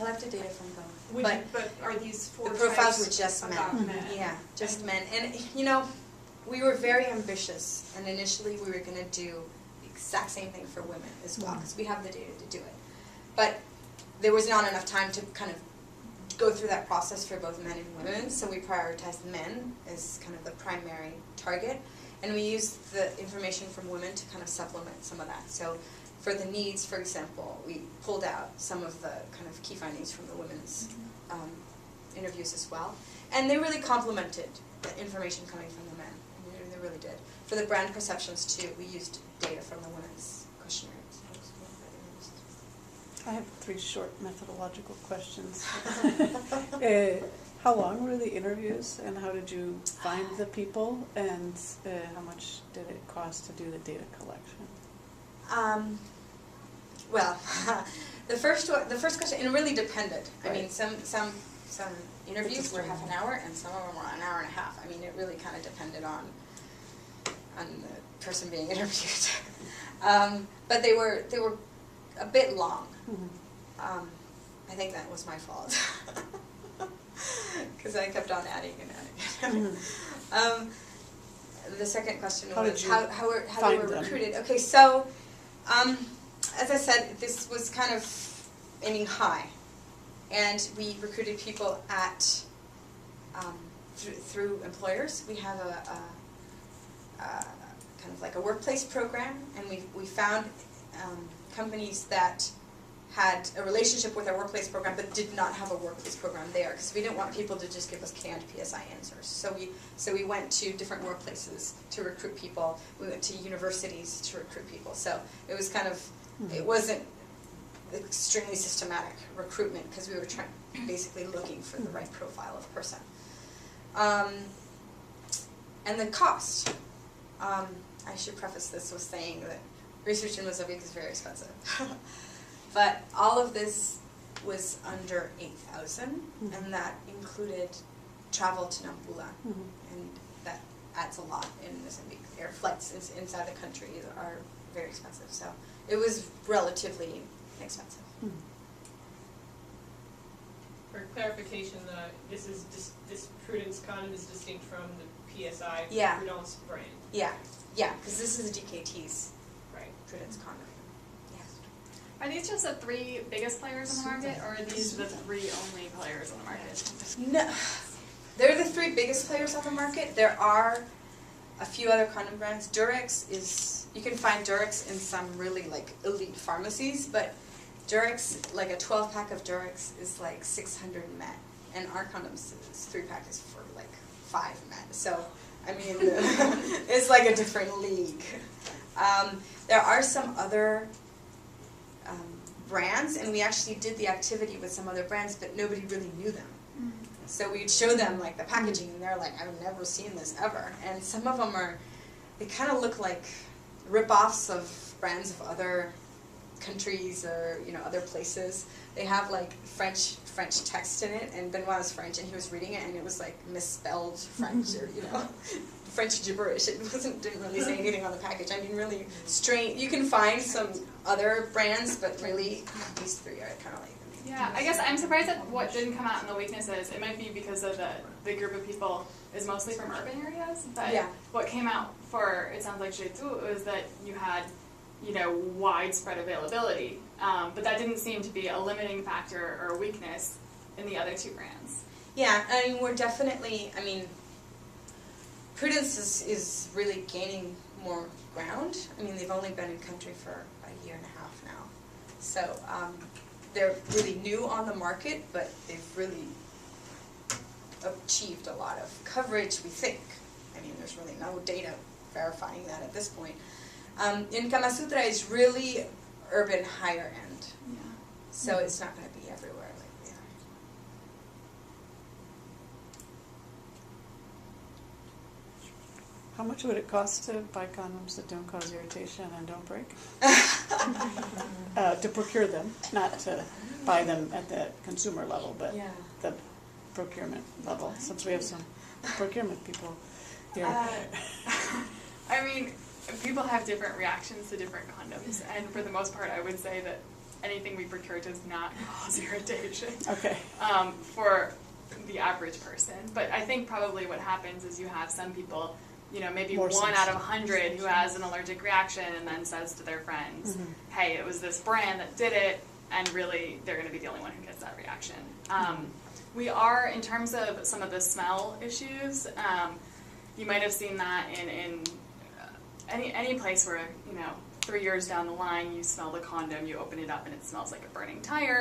collected data from both. But are these four the profiles types were just about men? Yeah, just men. And you know, we were very ambitious, and initially we were going to do the exact same thing for women as well, because we have the data to do it. But there was not enough time to kind of go through that process for both men and women, so we prioritized men as kind of the primary target, and we used the information from women to kind of supplement some of that. So for the needs, for example, we pulled out some of the kind of key findings from the women's interviews as well, and they really complemented the information coming from the men. They really did. For the brand perceptions too, we used data from the women's questionnaires. I have 3 short methodological questions. How long were the interviews, and how did you find the people, and how much did it cost to do the data collection? Well, the first question, and it really depended. Right. I mean, some interviews were half an hour, and some of them were an hour and a half. I mean, it really kind of depended on the person being interviewed. But they were a bit long. Mm-hmm. I think that was my fault, because I kept on adding and adding. Mm-hmm. The second question was how they were recruited. Okay, so as I said, this was kind of aiming high, and we recruited people at through employers. We have a kind of like a workplace program, and we found companies that had a relationship with our workplace program but did not have a workplace program there, because we didn't want people to just give us canned PSI answers. So we went to different workplaces to recruit people. We went to universities to recruit people. So it was kind of, it wasn't extremely systematic recruitment, because we were basically looking for the right profile of person. And the cost. I should preface this with saying that research in Mozambique is very expensive. But all of this was under 8,000, and that included travel to Nampula, and that adds a lot in Mozambique. Air flights inside the country are very expensive, so it was relatively expensive. For clarification, this Prudence condom is distinct from the PSI Prudence brand. Yeah, because this is the DKT's Prudence condom. Are these just the 3 biggest players in the market, or are these the 3 only players in the market? No, they're the 3 biggest players on the market. There are a few other condom brands. Durex is, you can find Durex in some really like elite pharmacies, but Durex, like a 12-pack of Durex is like 600 met, and our condoms 3-pack is for like 5 met. So, I mean, it's like a different league. There are some other brands, and we actually did the activity with some other brands, but nobody really knew them. So we'd show them like the packaging, and they're like, I've never seen this ever. And some of them they kind of look like rip-offs of brands of other countries or other places. They have like French text in it, and Benoit is French, and he was reading it, and it was like misspelled French or French gibberish. It didn't really say anything on the package. I mean, really strange. You can find some other brands, but really these 3 are kind of like. Yeah, I guess I'm surprised at what didn't come out in the weaknesses. It might be because of the group of people is mostly from urban areas, but what came out for, it sounds like Jeito, was that you had widespread availability, but that didn't seem to be a limiting factor or a weakness in the other 2 brands. Yeah, I mean, we're definitely, Prudence is really gaining more ground. I mean, they've only been in country for a year and a half now. So they're really new on the market, but they've really achieved a lot of coverage, we think. I mean, there's really no data verifying that at this point. In Kama Sutra is really urban higher end. Yeah. So it's not going to be everywhere like we are. How much would it cost to buy condoms that don't cause irritation and don't break? To procure them, not to buy them at the consumer level, but the procurement level, since we have some procurement people here. I mean, people have different reactions to different condoms, and for the most part I would say that anything we procure does not cause irritation. Okay. For the average person. But I think probably what happens is you have some people, maybe More 1 out of 100 who has an allergic reaction and then says to their friends, hey, it was this brand that did it, and really they're going to be the only one who gets that reaction. We are, in terms of some of the smell issues, you might have seen that in any place where, 3 years down the line, you smell the condom, you open it up, and it smells like a burning tire.